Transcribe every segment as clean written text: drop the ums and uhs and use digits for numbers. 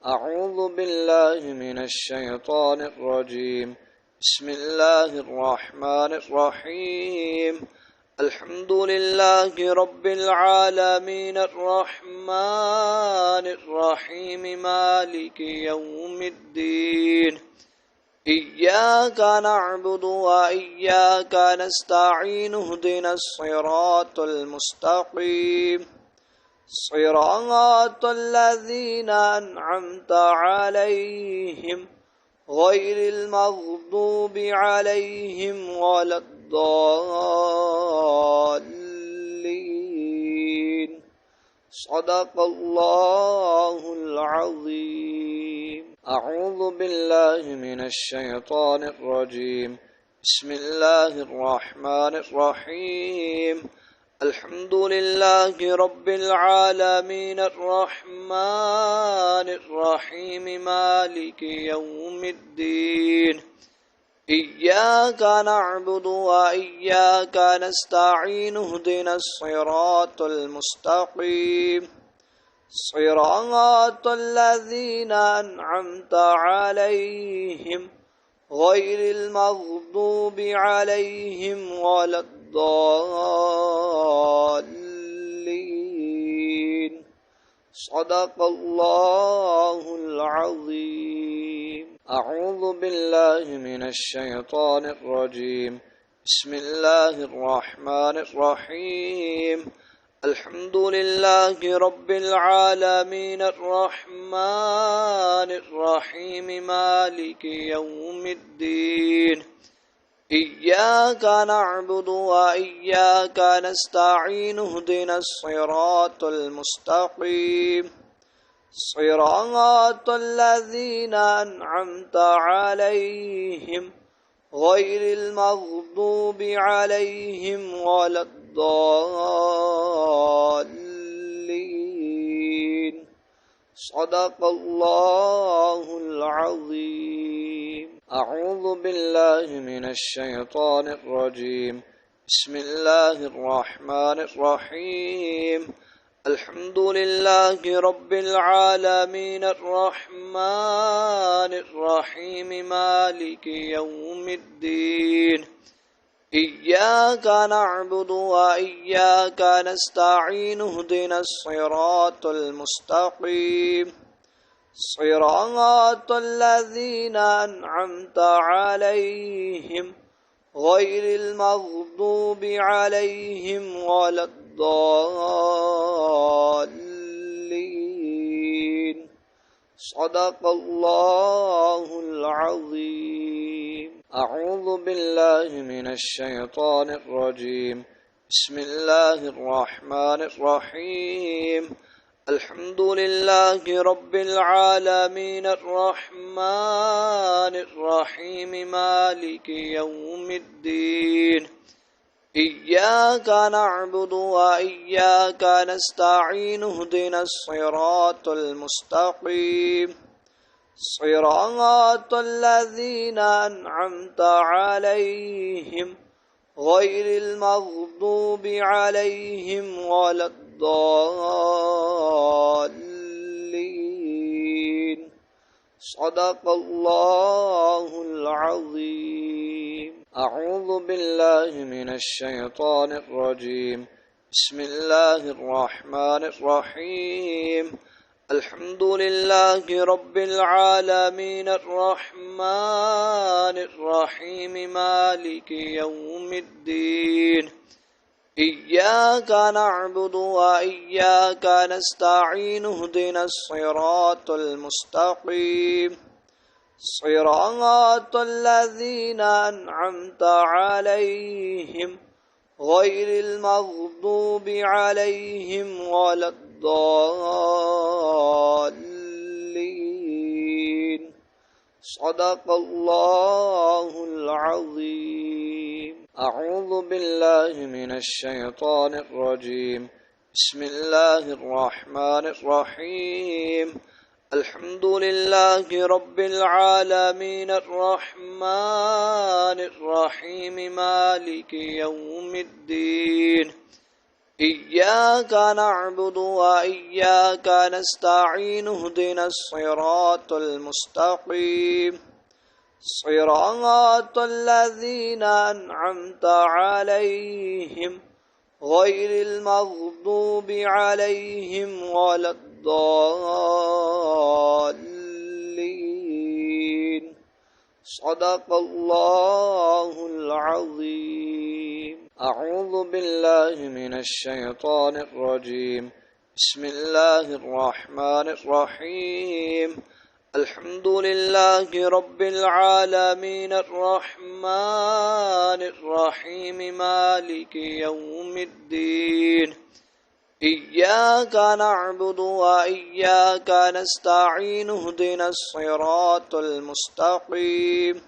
أعوذ بالله من الشيطان الرجيم. بسم الله الرحمن الرحيم. الحمد لله رب العالمين الرحمن الرحيم مالك يوم الدين. إياك نعبد وإياك نستعين اهدنا الصراط المستقيم صراط الذين أنعمت عليهم غير المغضوب عليهم ولا الضالين. صدق الله العظيم. أعوذ بالله من الشيطان الرجيم. بسم الله الرحمن الرحيم. الحمد لله رب العالمين الرحمن الرحيم مالك يوم الدين. إياك نعبد وإياك نستعين اهدنا الصراط المستقيم صراط الذين أنعمت عليهم غير المغضوب عليهم ولا الضالين. صدق الله العظيم. أعوذ بالله من الشيطان الرجيم. بسم الله الرحمن الرحيم. الحمد لله رب العالمين الرحمن الرحيم مالك يوم الدين. إياك نعبد وإياك نستعين اهدنا الصراط المستقيم صراط الذين أنعمت عليهم غير المغضوب عليهم ولا الضالين. صدق الله العظيم. أعوذ بالله من الشيطان الرجيم. بسم الله الرحمن الرحيم. الحمد لله رب العالمين الرحمن الرحيم مالك يوم الدين. إياك نعبد وإياك نستعين اهدنا الصراط المستقيم صراط الذين أنعمت عليهم غير المغضوب عليهم ولا الضالين. صدق الله العظيم. أعوذ بالله من الشيطان الرجيم. بسم الله الرحمن الرحيم. الحمد لله رب العالمين الرحمن الرحيم مالك يوم الدين. إياك نعبد وإياك نستعين اهدنا الصراط المستقيم صراط الذين أنعمت عليهم غير المغضوب عليهم ولا الضالين. صدق الله العظيم. أعوذ بالله من الشيطان الرجيم. بسم الله الرحمن الرحيم. الحمد لله رب العالمين الرحمن الرحيم مالك يوم الدين. إياك نعبد وإياك نستعين اهدنا الصراط المستقيم صراط الذين أنعمت عليهم غير المغضوب عليهم ولا الضالين. صدق الله العظيم. أعوذ بالله من الشيطان الرجيم. بسم الله الرحمن الرحيم. الحمد لله رب العالمين الرحمن الرحيم مالك يوم الدين. إياك نعبد وإياك نستعين اهدنا الصراط المستقيم صراط الذين أنعمت عليهم غير المغضوب عليهم ولا الضالين صدق الله العظيم. أعوذ بالله من الشيطان الرجيم. بسم الله الرحمن الرحيم. الحمد لله رب العالمين الرحمن الرحيم مالك يوم الدين إياك نعبد وإياك نستعين اهدنا الصراط المستقيم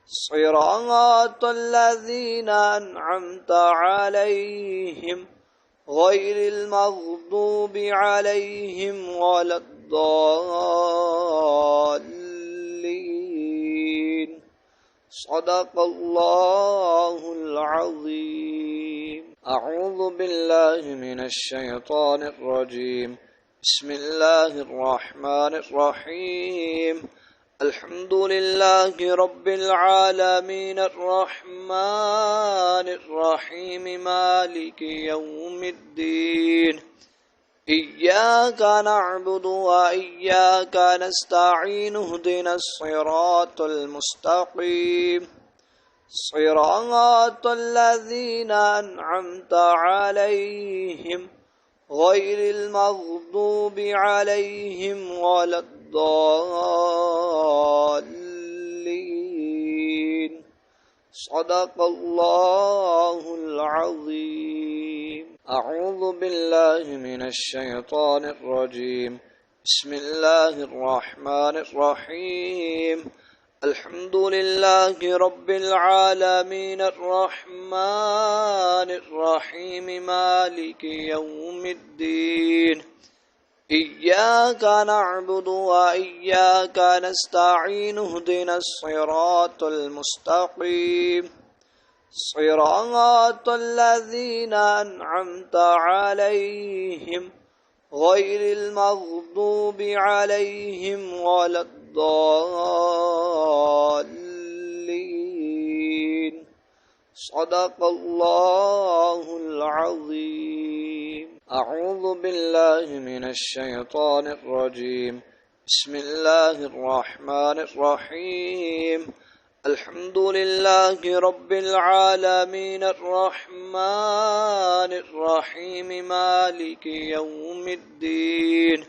صراط الذين أنعمت عليهم غير المغضوب عليهم ولا الضالين صدق الله العظيم. أعوذ بالله من الشيطان الرجيم. بسم الله الرحمن الرحيم. الحمد لله رب العالمين الرحمن الرحيم مالك يوم الدين إياك نعبد وإياك نستعين اهدنا الصراط المستقيم صراط الذين أنعمت عليهم غير المغضوب عليهم ولا الضالين صدق الله العظيم. أعوذ بالله من الشيطان الرجيم. بسم الله الرحمن الرحيم. الحمد لله رب العالمين الرحمن الرحيم مالك يوم الدين إياك نعبد وإياك نستعين اهدنا الصراط المستقيم صراط الذين أنعمت عليهم غير المغضوب عليهم ولا الضالين صدق الله العظيم. أعوذ بالله من الشيطان الرجيم. بسم الله الرحمن الرحيم. الحمد لله رب العالمين الرحمن الرحيم مالك يوم الدين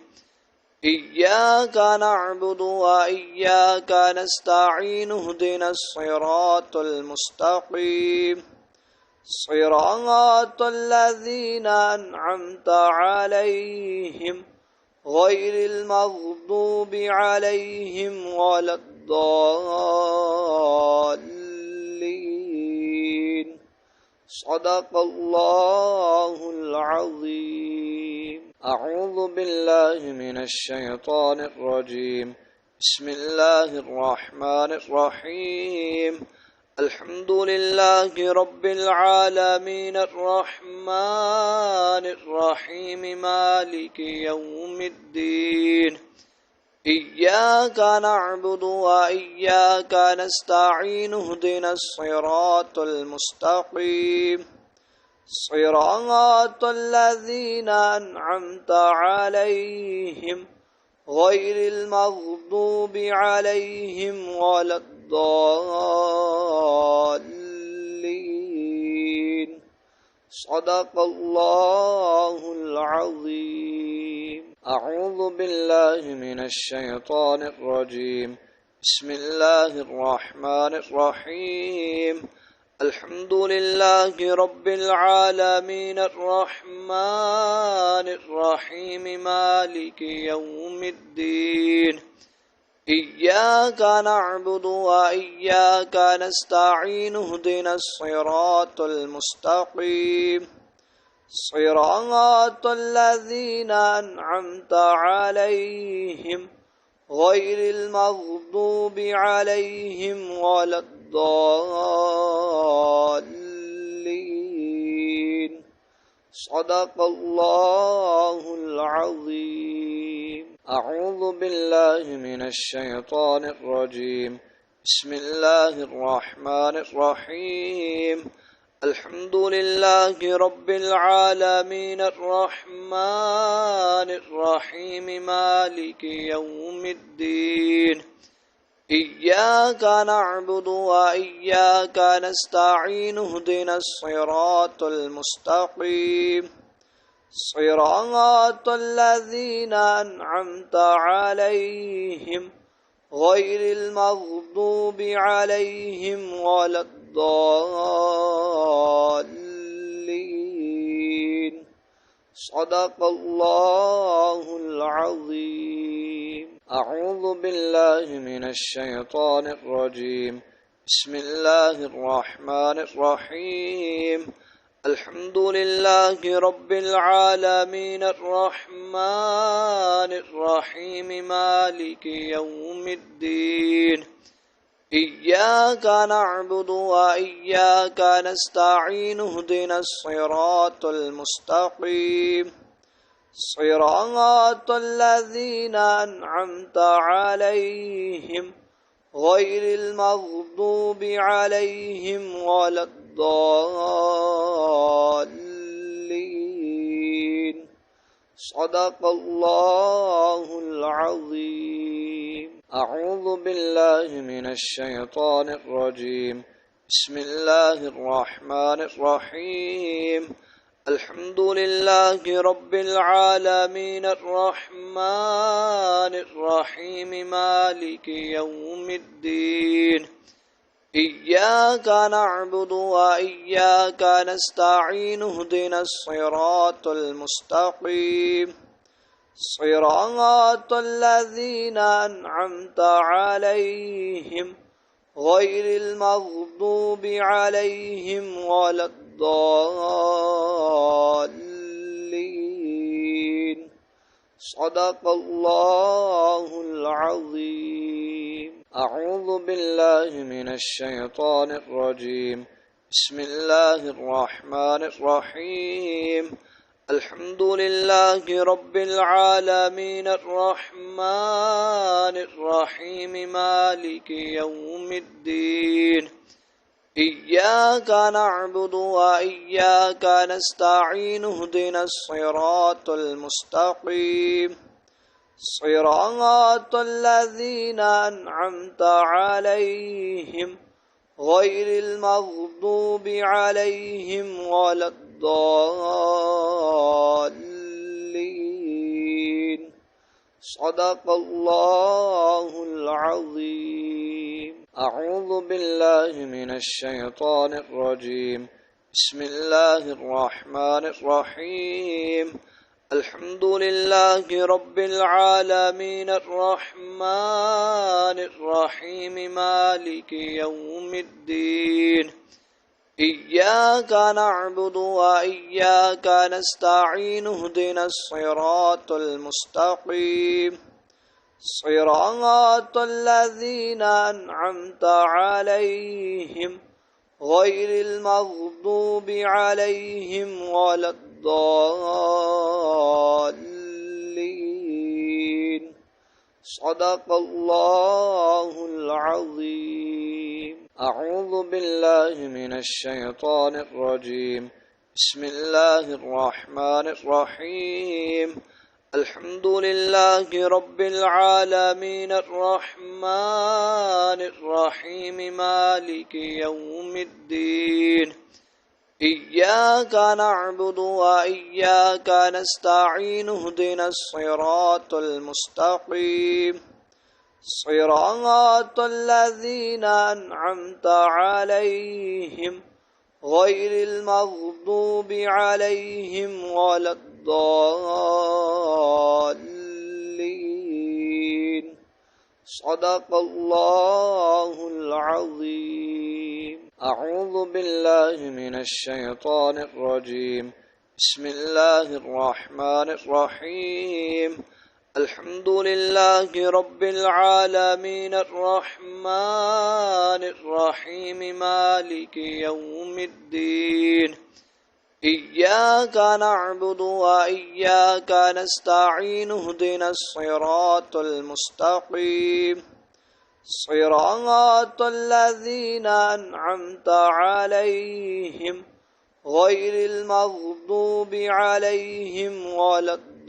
إياك نعبد وإياك نستعين اهدنا الصراط المستقيم صراط الذين أنعمت عليهم غير المغضوب عليهم ولا الضالين صدق الله العظيم. أعوذ بالله من الشيطان الرجيم. بسم الله الرحمن الرحيم. الحمد لله رب العالمين الرحمن الرحيم مالك يوم الدين إياك نعبد وإياك نستعين اهدنا الصراط المستقيم صراط الذين أنعمت عليهم غير المغضوب عليهم ولا الضالين صدق الله العظيم. أعوذ بالله من الشيطان الرجيم. بسم الله الرحمن الرحيم. الحمد لله رب العالمين الرحمن الرحيم مالك يوم الدين إياك نعبد وإياك نستعين اهدنا الصراط المستقيم صراط الذين أنعمت عليهم غير المغضوب عليهم ولا الضالين صدق الله العظيم. أعوذ بالله من الشيطان الرجيم. بسم الله الرحمن الرحيم. الحمد لله رب العالمين الرحمن الرحيم مالك يوم الدين. إياك نعبد وإياك نستعين اهدنا الصراط المستقيم صراط الذين أنعمت عليهم غير المغضوب عليهم ولا الضالين. صدق الله العظيم. أعوذ بالله من الشيطان الرجيم. بسم الله الرحمن الرحيم. الحمد لله رب العالمين الرحمن الرحيم مالك يوم الدين. إياك نعبد وإياك نستعين اهدنا الصراط المستقيم صراط الذين أنعمت عليهم غير المغضوب عليهم ولا الضالين. صدق الله العظيم. أعوذ بالله من الشيطان الرجيم. بسم الله الرحمن الرحيم. الحمد لله رب العالمين الرحمن الرحيم مالك يوم الدين. إياك نعبد وإياك نستعين اهدنا الصراط المستقيم صراط الذين أنعمت عليهم غير المغضوب عليهم ولا الضالين. صدق الله العظيم. أعوذ بالله من الشيطان الرجيم. بسم الله الرحمن الرحيم. الحمد لله رب العالمين الرحمن الرحيم مالك يوم الدين. إياك نعبد وإياك نستعين اهدنا الصراط المستقيم صراط الذين أنعمت عليهم غير المغضوب عليهم ولا الضالين. صدق الله العظيم. أعوذ بالله من الشيطان الرجيم. بسم الله الرحمن الرحيم. الحمد لله رب العالمين الرحمن الرحيم مالك يوم الدين. إياك نعبد وإياك نستعين اهدنا الصراط المستقيم صراط الذين أنعمت عليهم غير المغضوب عليهم ولا الضالين. صدق الله العظيم. أعوذ بالله من الشيطان الرجيم. بسم الله الرحمن الرحيم. الحمد لله رب العالمين الرحمن الرحيم مالك يوم الدين. إياك نعبد وإياك نستعين اهدنا الصراط المستقيم صراط الذين أنعمت عليهم غير المغضوب عليهم ولا الضالين. صدق الله العظيم. أعوذ بالله من الشيطان الرجيم. بسم الله الرحمن الرحيم. الحمد لله رب العالمين الرحمن الرحيم مالك يوم الدين. إياك نعبد وإياك نستعين اهدنا الصراط المستقيم صراط الذين أنعمت عليهم غير المغضوب عليهم ولا الضالين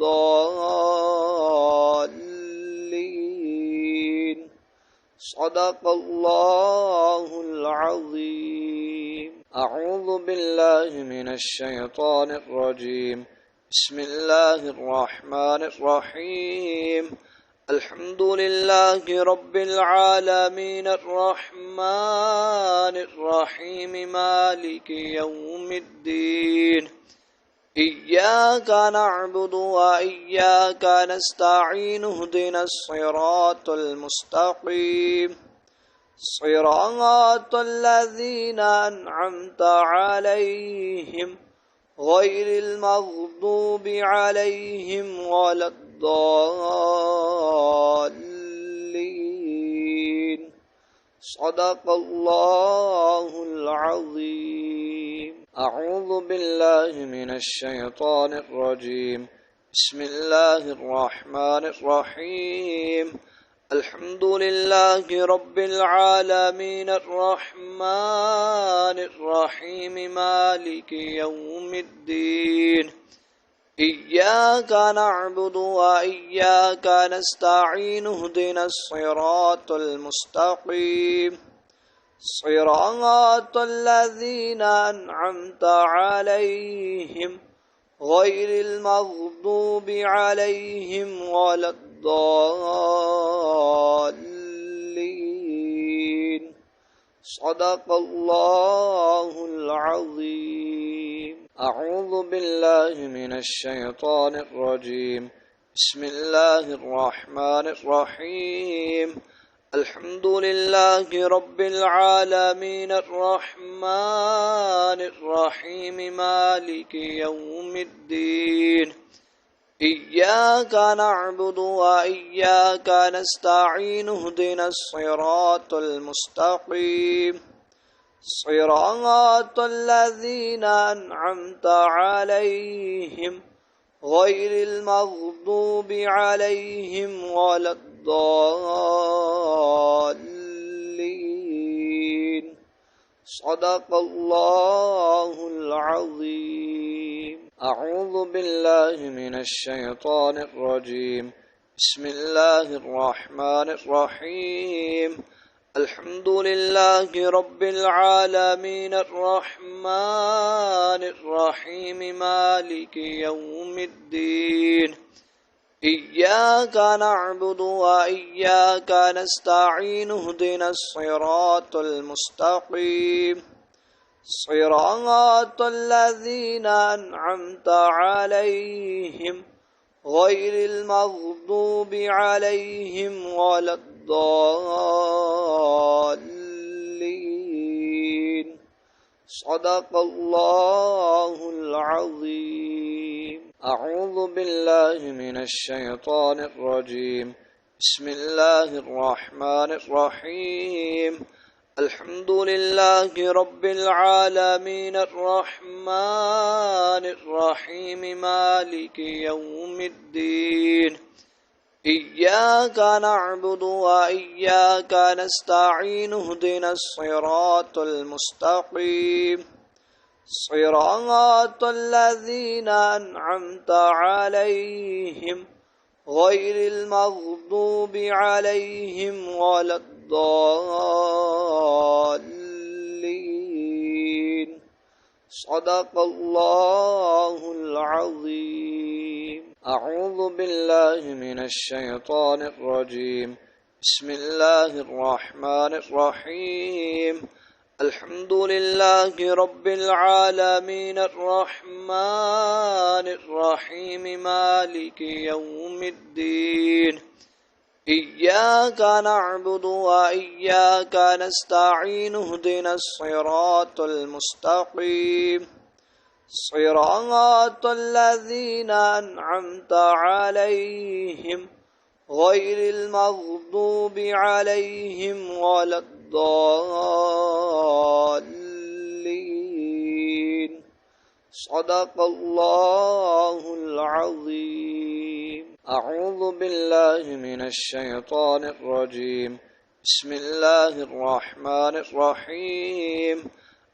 صدق الله العظيم. أعوذ بالله من الشيطان الرجيم. بسم الله الرحمن الرحيم. الحمد لله رب العالمين الرحمن الرحيم مالك يوم الدين إياك نعبد وإياك نستعين اهدنا الصراط المستقيم صراط الذين أنعمت عليهم غير المغضوب عليهم ولا الضالين صدق الله العظيم. أعوذ بالله من الشيطان الرجيم. بسم الله الرحمن الرحيم. الحمد لله رب العالمين الرحمن الرحيم مالك يوم الدين إياك نعبد وإياك نستعين اهدنا الصراط المستقيم صراط الذين أنعمت عليهم غير المغضوب عليهم ولا الضالين صدق الله العظيم. أعوذ بالله من الشيطان الرجيم. بسم الله الرحمن الرحيم. الحمد لله رب العالمين الرحمن الرحيم مالك يوم الدين إياك نعبد وإياك نستعين اهدنا الصراط المستقيم صراط الذين أنعمت عليهم غير المغضوب عليهم ولا الضالين صدق الله العظيم. أعوذ بالله من الشيطان الرجيم. بسم الله الرحمن الرحيم. الحمد لله رب العالمين الرحمن الرحيم مالك يوم الدين إياك نعبد وإياك نستعين اهدنا الصراط المستقيم صراط الذين أنعمت عليهم غير المغضوب عليهم ولا الضالين صدق الله العظيم. أعوذ بالله من الشيطان الرجيم. بسم الله الرحمن الرحيم. الحمد لله رب العالمين الرحمن الرحيم مالك يوم الدين إياك نعبد وإياك نستعين اهدنا الصراط المستقيم صراط الذين أنعمت عليهم غير المغضوب عليهم ولا الضالين صدق الله العظيم. أعوذ بالله من الشيطان الرجيم. بسم الله الرحمن الرحيم. الحمد لله رب العالمين الرحمن الرحيم مالك يوم الدين إياك نعبد وإياك نستعين اهدنا الصراط المستقيم صراط الذين أنعمت عليهم غير المغضوب عليهم ولا الضالين صدق الله العظيم. أعوذ بالله من الشيطان الرجيم. بسم الله الرحمن الرحيم.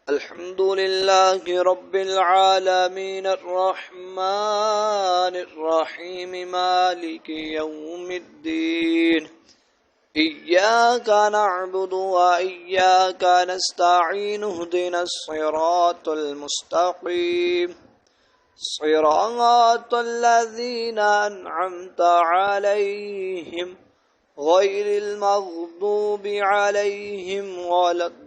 الحمد لله رب العالمين الرحمن الرحيم مالك يوم الدين. إياك نعبد وإياك نستعين اهدنا الصراط المستقيم صراط الذين أنعمت عليهم غير المغضوب عليهم ولا الضالين.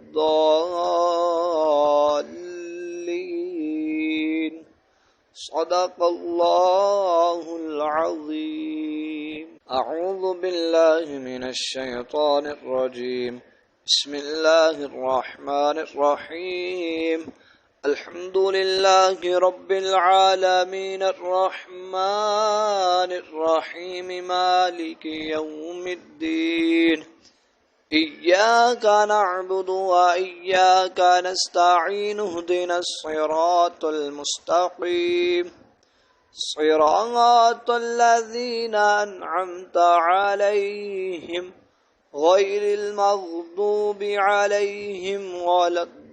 صدق الله العظيم. أعوذ بالله من الشيطان الرجيم. بسم الله الرحمن الرحيم. الحمد لله رب العالمين الرحمن الرحيم مالك يوم الدين. إياك نعبد وإياك نستعين اهدنا الصراط المستقيم صراط الذين أنعمت عليهم غير المغضوب عليهم ولا الضالين.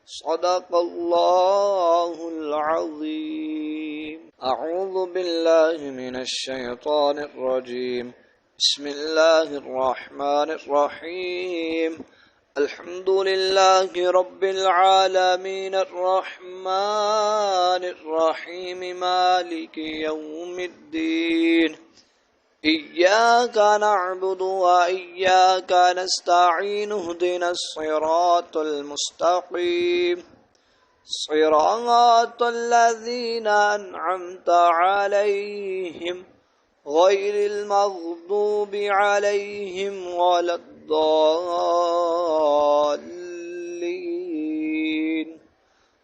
صدق الله العظيم. أعوذ بالله من الشيطان الرجيم. بسم الله الرحمن الرحيم. الحمد لله رب العالمين الرحمن الرحيم مالك يوم الدين. إياك نعبد وإياك نستعين اهدنا الصراط المستقيم صراط الذين أنعمت عليهم غير المغضوب عليهم ولا الضالين.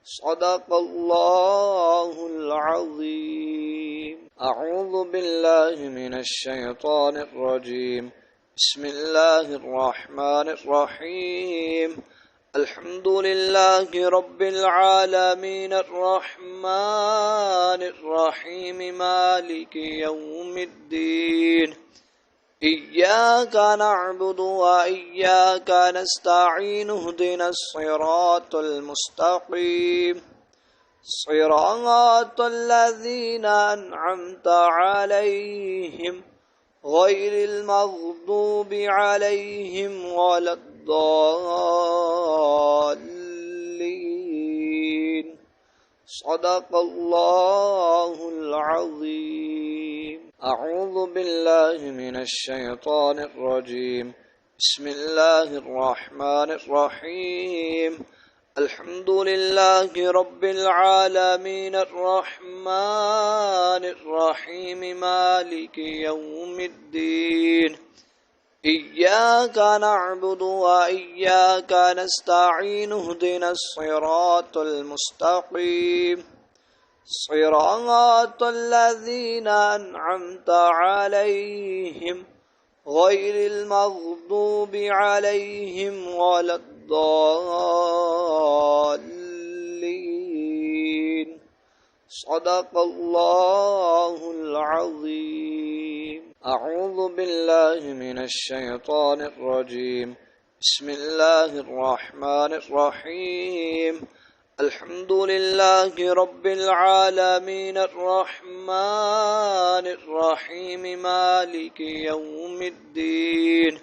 صدق الله العظيم. أعوذ بالله من الشيطان الرجيم. بسم الله الرحمن الرحيم. الحمد لله رب العالمين الرحمن الرحيم مالك يوم الدين. إياك نعبد وإياك نستعين اهدنا الصراط المستقيم صراط الذين أنعمت عليهم غير المغضوب عليهم ولا الضالين. صدق الله العظيم. أعوذ بالله من الشيطان الرجيم. بسم الله الرحمن الرحيم. الحمد لله رب العالمين الرحمن الرحيم مالك يوم الدين. إياك نعبد وإياك نستعين اهدنا الصراط المستقيم صراط الذين أنعمت عليهم غير المغضوب عليهم ولا الضالين. صدق الله العظيم. أعوذ بالله من الشيطان الرجيم. بسم الله الرحمن الرحيم. الحمد لله رب العالمين الرحمن الرحيم مالك يوم الدين.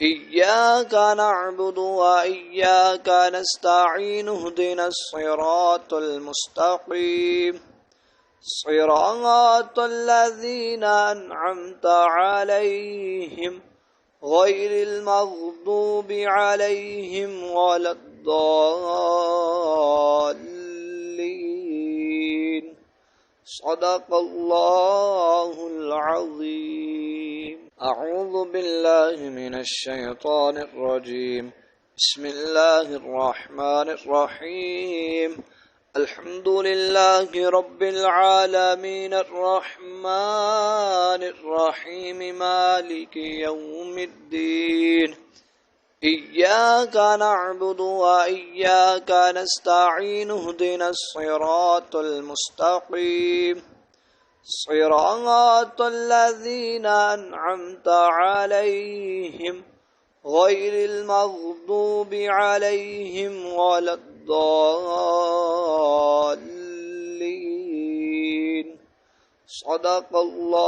إياك نعبد وإياك نستعين اهدنا الصراط المستقيم صراط الذين أنعمت عليهم غير المغضوب عليهم ولا الضالين. صدق الله العظيم. أعوذ بالله من الشيطان الرجيم. بسم الله الرحمن الرحيم. الحمد لله رب العالمين الرحمن الرحيم مالك يوم الدين. إياك نعبد وإياك نستعين اهدنا الصراط المستقيم صراط الذين أنعمت عليهم غير المغضوب عليهم ولا الضالين. صدق الله.